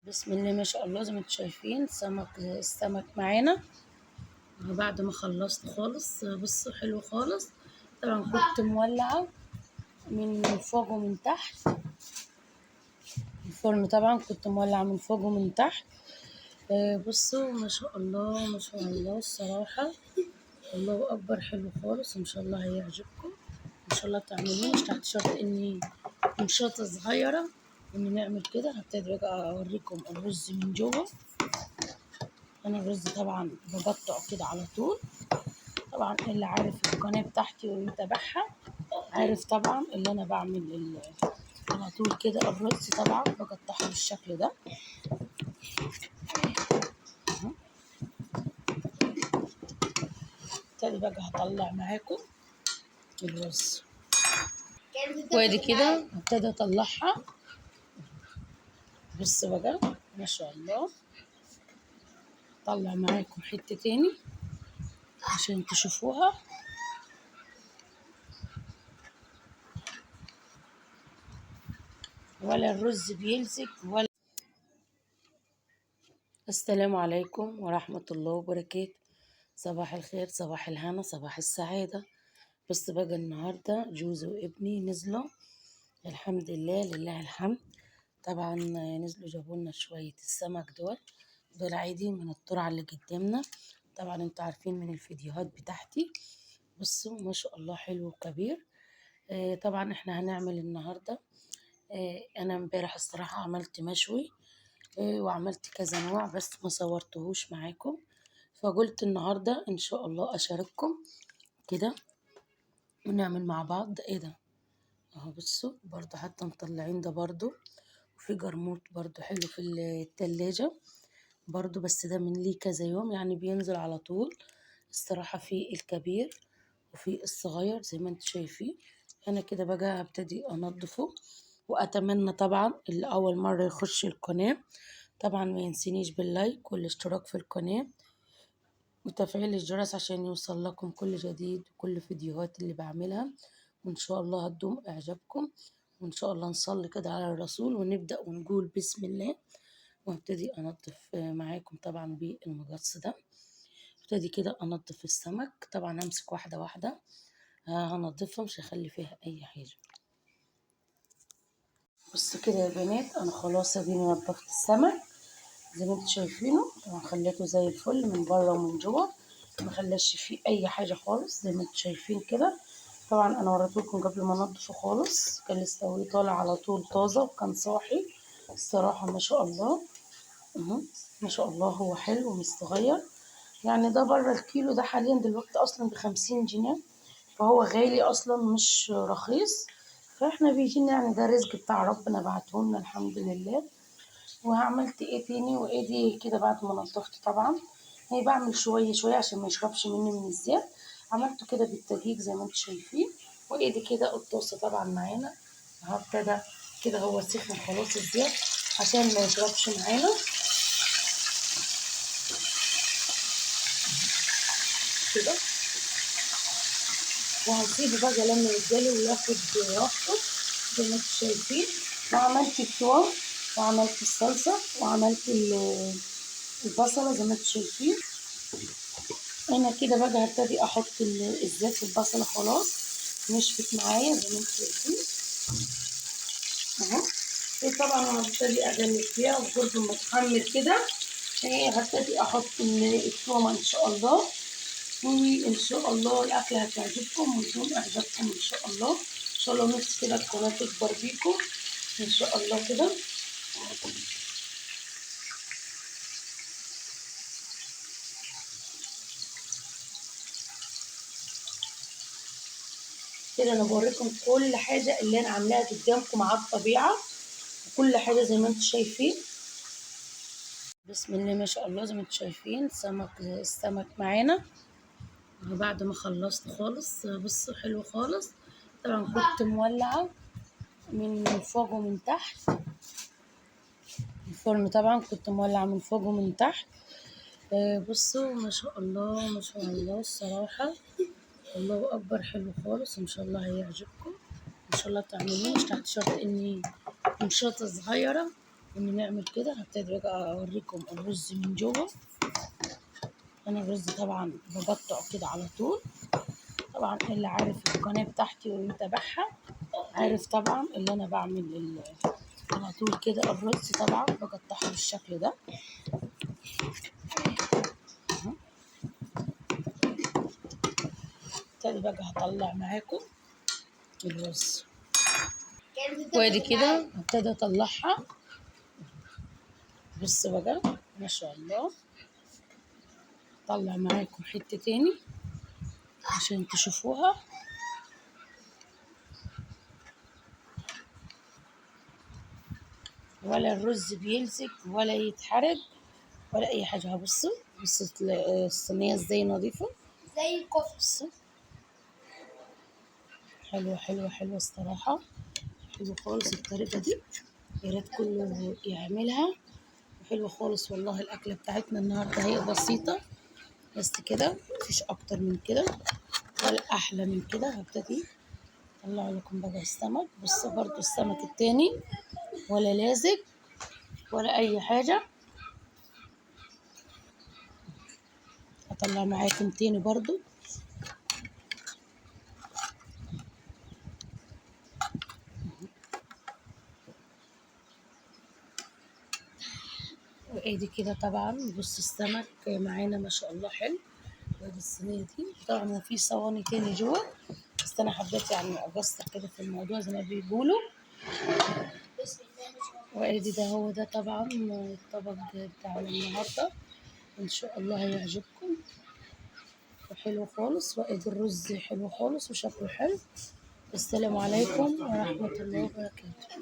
بسم الله ما شاء الله. زي ما انتم شايفين السمك معانا بعد ما خلصت خالص. بصوا حلو خالص. طبعا كنت مولعة من فوق ومن تحت الفرن، طبعا كنت مولعة من فوق ومن تحت. بصوا ما شاء الله ما شاء الله الصراحة، الله أكبر، حلو خالص. إن شاء الله هيعجبكم، إن شاء الله تعملوه. مش تحت شرط إني مشاطة صغيرة إن نعمل كده. هبتدي بقى أوريكم الرز من جوه. أنا الرز طبعا بقطعه كده على طول. طبعا اللي عارف القناة بتاعتي ومتابعها عارف طبعا اللي أنا بعمل على طول كده. الرز طبعا بقطعه بالشكل ده. ابتدي بقى هطلع معاكم الرز وادي كده. ابتدي اطلعها. بص بقى ما شاء الله، طلع معاكم حتة تاني عشان تشوفوها. ولا الرز بيلزق ولا. السلام عليكم ورحمة الله وبركاته. صباح الخير، صباح الهنا، صباح السعادة. بص بقى النهاردة جوزي وابني نزلوا، الحمد لله لله الحمد. طبعا نزلوا جابوا لنا شوية السمك دول عادي من الترعة اللي قدامنا. طبعا انتوا عارفين من الفيديوهات بتاعتي. بصوا ما شاء الله حلو وكبير. طبعا احنا هنعمل النهاردة. انا امبارح الصراحة عملت مشوي وعملت كذا نوع بس ما صورتهوش معاكم، فقلت النهاردة ان شاء الله اشارككم كده ونعمل مع بعض. ده ايه ده اهو، بصوا برضو حتى مطلعين ده برضو. وفي جرموط برضو حلو في التلاجة برضو، بس ده من ليه كذا يوم يعني بينزل على طول. الصراحة في الكبير وفي الصغير زي ما انتم شايفين. انا كده بقى هبتدي انضفه. واتمنى طبعا اللي اول مرة يخش القناة طبعا ما ينسينيش باللايك والاشتراك في القناة وتفعيل الجرس عشان يوصل لكم كل جديد وكل فيديوهات اللي بعملها. وان شاء الله هتدوم اعجابكم. وان شاء الله نصلي كده على الرسول ونبدأ ونقول بسم الله. وابتدي انضف معاكم طبعا بالمقص ده. ابتدي كده انضف السمك. طبعا همسك واحدة واحدة هنضفها، مش هخلي فيها اي حاجة. بصوا كده يا بنات، انا خلاص اديني نضفت السمك زي ما انتم شايفينه. طبعا خليته زي الفل من بره ومن جوه، ما خلاش فيه اي حاجه خالص زي ما انتم شايفين كده. طبعا انا وريتلكم قبل ما انضفه خالص كان لسه طالع على طول طازه وكان صاحي. الصراحه ما شاء الله ما شاء الله هو حلو ومش صغير. يعني ده بره الكيلو ده حاليا دلوقتي اصلا ب50 جنيه، فهو غالي اصلا مش رخيص. فاحنا بيجينا يعني ده رزق بتاع ربنا بعتهولنا الحمد لله. وعملت ايه تاني وايه دي كده بعد ما نضفت طبعا. هي بعمل شويه شويه عشان ما يشربش مني من الزيت. عملته كده بالدقيق زي ما انتم شايفين. وايه دي كده الطاسه طبعا معانا ابتدى كده هو سخن خلاص الزيت عشان ما يشربش معانا كده. وهسيبه بقى لما يتجلي وياخد راحته زي ما انتم شايفين. وعملت التوم وعملت الصلصه وعملت البصله زي ما انتم شايفين. انا كده بقى هبتدي احط الزيت في البصله خلاص نشفت معايا زي ما انتم شايفين اهو. طبعا انا هبتدي اقلب فيها وبرده ما تحمر كده. هبتدي احط التومه ان شاء الله. وان شاء الله الاكله هتعجبكم ويكون اعجابكم ان شاء الله. ان شاء الله نفسي كده القناه تكبر بيكم ان شاء الله كده. كده انا بوريكم كل حاجه اللي انا عاملاها قدامكم على الطبيعه وكل حاجه زي ما انتم شايفين. بسم الله ما شاء الله. زي ما انتم شايفين السمك معانا بعد ما خلصت خالص. بصوا حلو خالص. طبعا كنت مولعة من فوق ومن تحت الفرن، طبعا كنت مولعة من فوق ومن تحت. بصوا ما شاء الله ما شاء الله الصراحة، الله أكبر، حلو خالص. إن شاء الله هيعجبكم، إن شاء الله تعملوه. مش تحت شرط إني مشاطة صغيرة ان نعمل كده. هبتدي بقى اوريكم الرز من جوه. انا الرز طبعا بقطعه كده على طول. طبعا اللي عارف القناه بتاعتي ومتابعها عارف طبعا اللي انا بعمل على طول كده. الرز طبعا بقطعه بالشكل ده. ابتدي بقى هطلع معاكم الرز، وادي كده ابتدي اطلعها. بص بقى ما شاء الله. طلع معاكم حته تاني عشان تشوفوها. ولا الرز بيلزق ولا يتحرق ولا اي حاجه. بصوا الصينيه ازاي نظيفه زي الكفته. بصوا حلوه حلوه حلوه الصراحه. حلوه خالص الطريقه دي، يا ريت كله يعملها. وحلوه خالص والله. الاكله بتاعتنا النهارده هي بسيطه بس كده، مفيش اكتر من كده ولا احلى من كده. هبتدي اطلع لكم بقى السمك. بص برضو السمك التاني ولا لازق ولا اي حاجه. هطلع معاكم تاني برضو. وادي كده طبعا. بص السمك معانا ما شاء الله حلو. وادي الصينيه دي طبعا في صواني تاني جوه، بس انا حبيت يعني اقصر كده في الموضوع زي ما بيقولوا. وادي ده هو ده طبعا الطبق بتاعنا النهارده، ان شاء الله هيعجبكم وحلو خالص. وادي الرز حلو خالص وشكله حلو. السلام عليكم ورحمه الله وبركاته.